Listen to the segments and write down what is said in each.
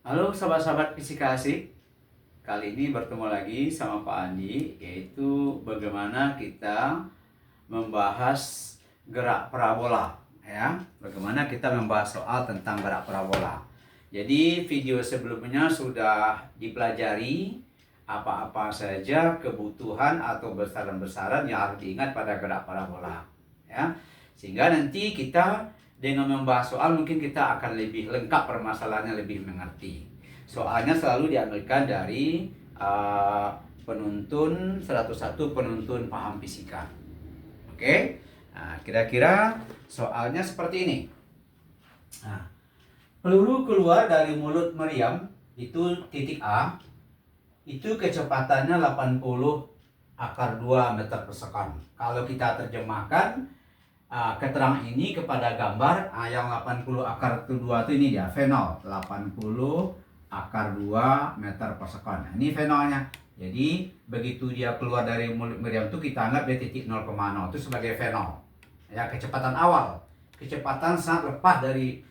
Halo sahabat-sahabat fisika asik. Kali ini bertemu lagi sama Pak Andi, yaitu bagaimana kita membahas gerak parabola, ya. Bagaimana kita membahas soal tentang gerak parabola. Jadi video sebelumnya sudah dipelajari apa-apa saja kebutuhan atau besaran-besaran yang harus diingat pada gerak parabola, ya. Sehingga nanti kita dengan membahas soal mungkin kita akan lebih lengkap permasalahannya, lebih mengerti. Soalnya selalu diambilkan dari penuntun 101 penuntun paham fisika. Oke? Nah, kira-kira soalnya seperti ini. Nah, peluru keluar dari mulut meriam itu titik A, itu kecepatannya 80 akar 2 meter per second. Kalau kita terjemahkan keterangan ini kepada gambar yang 80 akar 2 itu ini dia, V0, 80 akar 2 meter per second. Nah, ini V0-nya. Jadi begitu dia keluar dari mulut meriam itu kita anggap dia titik 0,0 itu sebagai V0. Ya, kecepatan awal. Kecepatan saat lepas dari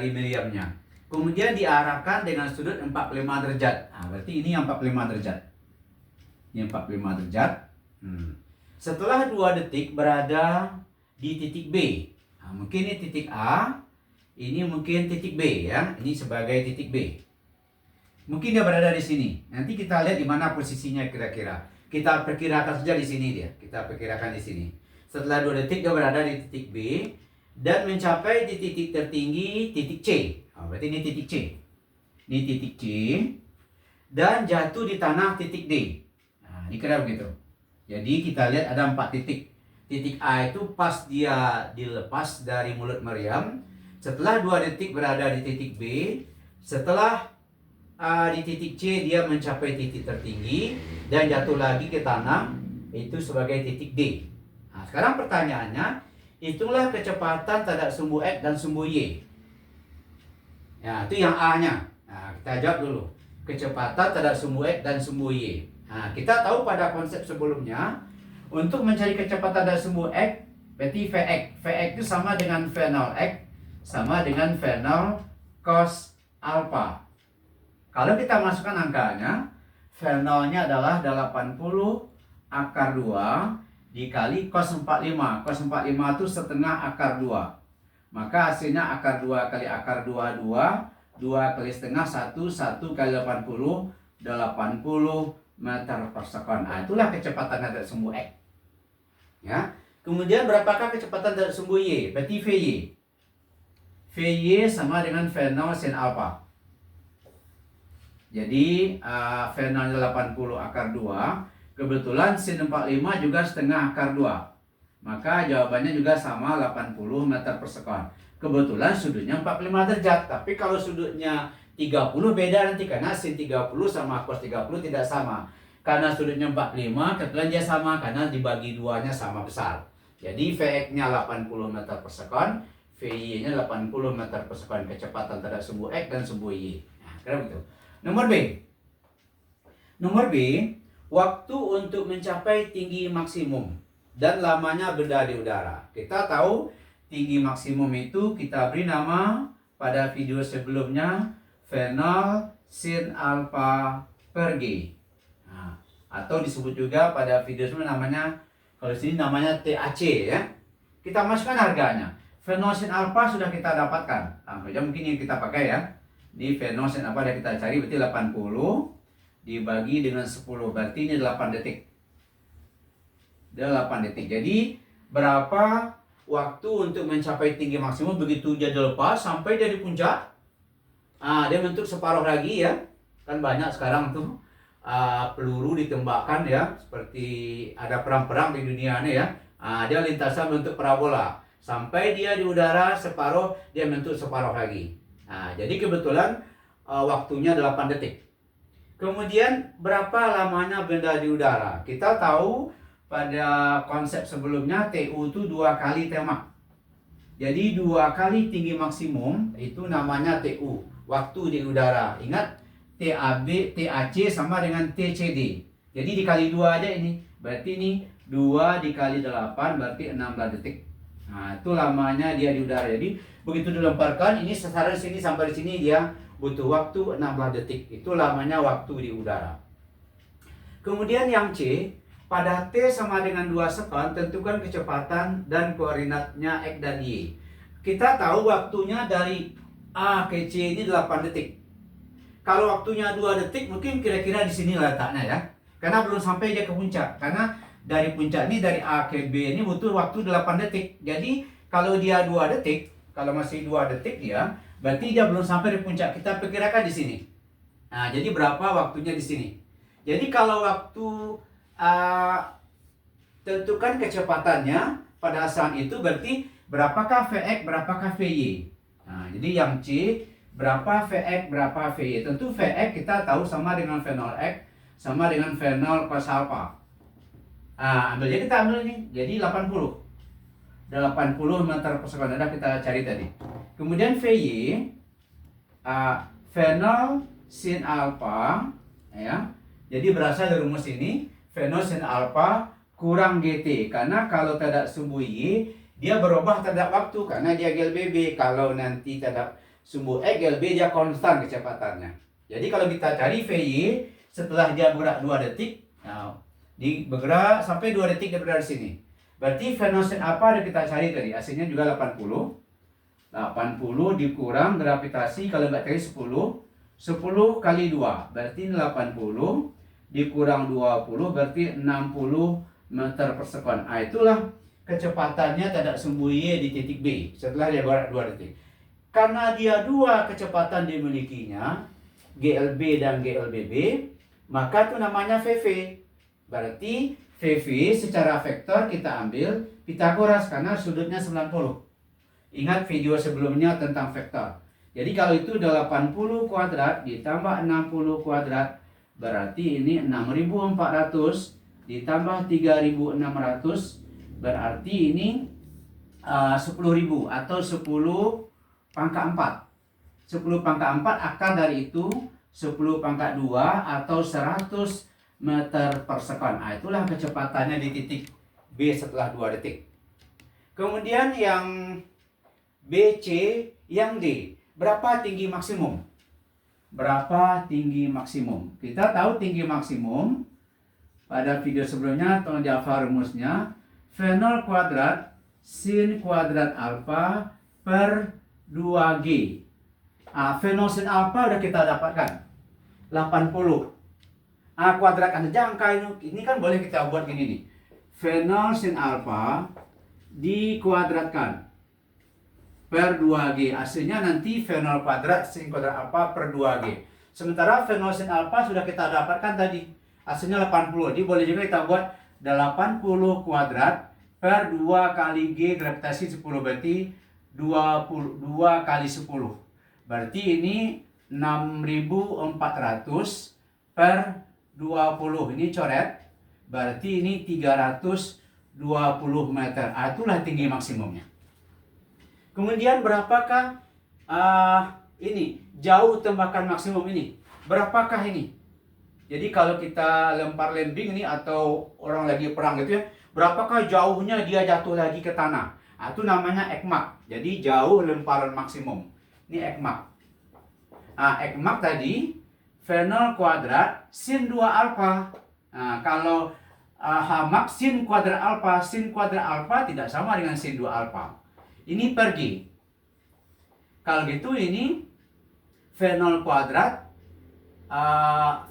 meriamnya. Kemudian diarahkan dengan sudut 45 derajat. Nah, berarti ini 45 derajat. Ini 45 derajat. Setelah 2 detik berada di titik B. Nah, mungkin ini titik A, ini mungkin titik B, ya. Ini sebagai titik B. Mungkin dia berada di sini. Nanti kita lihat di mana posisinya kira-kira. Kita perkirakan saja di sini dia. Kita perkirakan di sini. Setelah 2 detik dia berada di titik B dan mencapai di titik tertinggi, titik C. Nah, berarti ini titik C. Ini titik C dan jatuh di tanah titik D. Nah, dikira begitu. Jadi kita lihat ada 4 titik. Titik A itu pas dia dilepas dari mulut meriam. Setelah 2 detik berada di titik B. Setelah di titik C dia mencapai titik tertinggi dan jatuh lagi ke tanah, itu sebagai titik D. Nah, sekarang pertanyaannya, itulah kecepatan terhadap sumbu X dan sumbu Y. Ya, itu yang A-nya. Nah, kita jawab dulu. Kecepatan terhadap sumbu X dan sumbu Y. Nah, kita tahu pada konsep sebelumnya, untuk mencari kecepatan dari sumbu X, berarti Vx. Vx itu sama dengan V0 X, sama dengan V0 cos alpha. Kalau kita masukkan angkanya, V0-nya adalah 80 akar 2 dikali cos 45. Cos 45 itu setengah akar 2. Maka hasilnya akar 2 kali akar 2, 2. 2 kali setengah, 1. 1 kali 80, 80 meter per second. Nah, itulah kecepatan dari sumbu X. Ya. Kemudian berapakah kecepatan dari sumbu Y? Berarti Vy. Vy sama dengan V0 sin alpha. Jadi V0 80 akar 2. Kebetulan sin 45 juga setengah akar 2. Maka jawabannya juga sama 80 meter per second. Kebetulan sudutnya 45 derajat. Tapi kalau sudutnya 30 beda nanti, karena sin 30 sama cos 30 tidak sama. Karena sudutnya 45, kebetulan dia sama karena dibagi duanya sama besar. Jadi Vx-nya 80 meter per second, Vy-nya 80 meter per second. Kecepatan terhadap sumbu X dan sumbu Y. Nah, kira begitu. Nomor B. Nomor B, waktu untuk mencapai tinggi maksimum dan lamanya benda di udara. Kita tahu tinggi maksimum itu kita beri nama pada video sebelumnya V0 sin alpha per G. Nah, atau disebut juga pada video sebelumnya namanya, kalau sini namanya TAC, ya. Kita masukkan harganya. V0 sin alpha sudah kita dapatkan. Nah, mungkin yang kita pakai, ya. Ini V0 sin alpha yang kita cari berarti 80 dibagi dengan 10, berarti ini 8 detik. 8 detik. Jadi berapa waktu untuk mencapai tinggi maksimum begitu dia dilepas sampai dari puncak? Dia bentuk separuh lagi, ya. Kan banyak sekarang tuh peluru ditembakkan, ya, seperti ada perang-perang di dunia ini, ya. Dia lintasan bentuk parabola sampai dia di udara separuh, dia bentuk separuh lagi. Jadi kebetulan waktunya 8 detik. Kemudian berapa lamanya benda di udara? Kita tahu pada konsep sebelumnya TU itu 2 kali tembak. Jadi 2 kali tinggi maksimum itu namanya TU, waktu di udara. Ingat, TAC sama dengan TCD. Jadi dikali 2 aja ini. Berarti ini 2 dikali 8 berarti 16 detik. Nah, itu lamanya dia di udara. Jadi begitu dilemparkan, ini sasaran sini sampai di sini dia butuh waktu 16 detik. Itu lamanya waktu di udara. Kemudian yang C, pada T sama dengan 2 sekon, tentukan kecepatan dan koordinatnya X dan Y. Kita tahu waktunya dari A ke C ini 8 detik. Kalau waktunya 2 detik, mungkin kira-kira di sini letaknya ya. Karena belum sampai dia ke puncak. Karena dari puncak ini, dari A ke B ini butuh waktu 8 detik. Jadi, kalau dia 2 detik, kalau masih 2 detik dia, berarti dia belum sampai di puncak. Kita perkirakan di sini. Nah, jadi berapa waktunya di sini? Jadi kalau waktu tentukan kecepatannya pada saat itu berarti berapakah Vx, berapakah Vy. Nah, jadi yang C, berapa Vx, berapa Vy. Tentu Vx kita tahu sama dengan V0 X, sama dengan V0 cos alpha. Nah, jadi kita ambil ini, jadi 80 meter per sekon. Ada kita cari tadi. Kemudian Vy, V0 sin alpha, ya. Jadi berasal dari rumus ini, V0 sin alpha kurang GT. Karena kalau tidak sumbu Y, dia berubah terhadap waktu. Karena dia GLBB. Kalau nanti tidak sumbu X, GLB dia konstan kecepatannya. Jadi kalau kita cari VY, setelah dia bergerak 2 detik, nah, bergerak sampai 2 detik dia berada di sini. Berarti V0 sin alpha yang kita cari tadi, hasilnya juga 80. 80 dikurang gravitasi, kalau nggak cari 10 kali 2, berarti 80 dikurang 20 berarti 60 meter per sekon. Nah, itulah kecepatannya tidak sumbu Y di titik B setelah dia bergerak 2 detik. Karena dia 2 kecepatan dimilikinya, GLB dan GLBB, maka itu namanya VV. Berarti VV secara vektor kita ambil Pitagoras karena sudutnya 90. Ingat video sebelumnya tentang vektor. Jadi kalau itu 80 kuadrat ditambah 60 kuadrat, berarti ini 6.400 ditambah 3.600, berarti ini 10.000 atau 10 pangkat 4. 10 pangkat 4 akar dari itu 10 pangkat 2 atau 100 meter per sekon. Nah, itulah kecepatannya di titik B setelah 2 detik. Kemudian yang BC, yang D, berapa tinggi maksimum? Berapa tinggi maksimum? Kita tahu tinggi maksimum pada video sebelumnya, tolong dihafal rumusnya. V0 kuadrat sin kuadrat alfa per 2G. V0 sin alfa udah kita dapatkan 80. Kuadratkan aja angka ini kan boleh kita buat gini nih. V0 sin alfa dikuadratkan per 2G. Hasilnya nanti V0 kuadrat sin kuadrat alfa per 2G. Sementara V0 sin alfa sudah kita dapatkan tadi. Hasilnya 80. Jadi boleh juga kita buat 80 kuadrat per 2 kali G gravitasi 10. Berarti 22 kali 10. Berarti ini 6.400 per 20. Ini coret. Berarti ini 320 meter. Itulah tinggi maksimumnya. Kemudian berapakah ini jauh tembakan maksimum ini? Berapakah ini? Jadi kalau kita lempar lembing ini atau orang lagi perang gitu ya, berapakah jauhnya dia jatuh lagi ke tanah? Itu namanya ekmak. Jadi jauh lemparan maksimum. Ini ekmak. Ekmak tadi V0 kuadrat sin 2 alfa. Kalau Hmak sin kuadrat alfa. Sin kuadrat alfa tidak sama dengan sin 2 alfa. Ini per G. Kalau gitu ini V0 kuadrat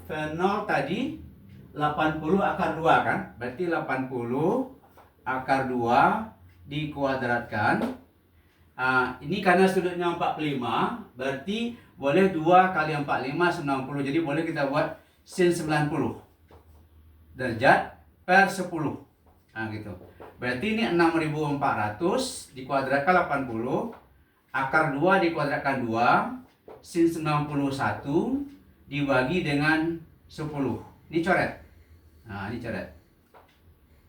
V0 tadi 80 akar 2 kan? Berarti 80 akar 2 dikuadratkan. Ini karena sudutnya 45, berarti boleh 2 kali 45 90. Jadi boleh kita buat sin 90 derajat per 10. Gitu. Berarti ini 6.400 dikuadratkan 80, akar 2 dikuadratkan 2, sin 91 dibagi dengan 10. Ini coret. Ini coret.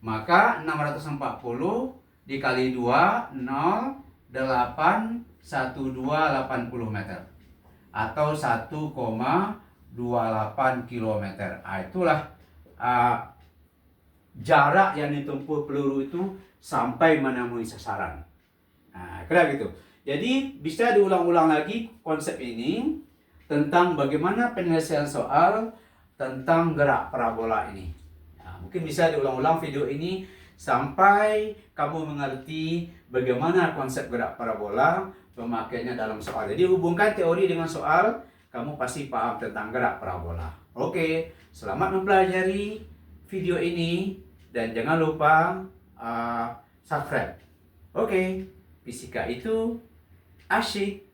Maka 640 dikali 2, 0, 8, 1280 meter. Atau 1,28 km. Itulah jarak yang ditempuh peluru itu sampai menemui sasaran. Kira gitu. Jadi bisa diulang-ulang lagi konsep ini tentang bagaimana penyelesaian soal tentang gerak parabola ini. Nah, mungkin bisa diulang-ulang video ini sampai kamu mengerti bagaimana konsep gerak parabola, pemakaiannya dalam soal. Jadi hubungkan teori dengan soal, kamu pasti paham tentang gerak parabola. Oke, selamat mempelajari video ini dan jangan lupa subscribe. Oke, fisika itu asyik.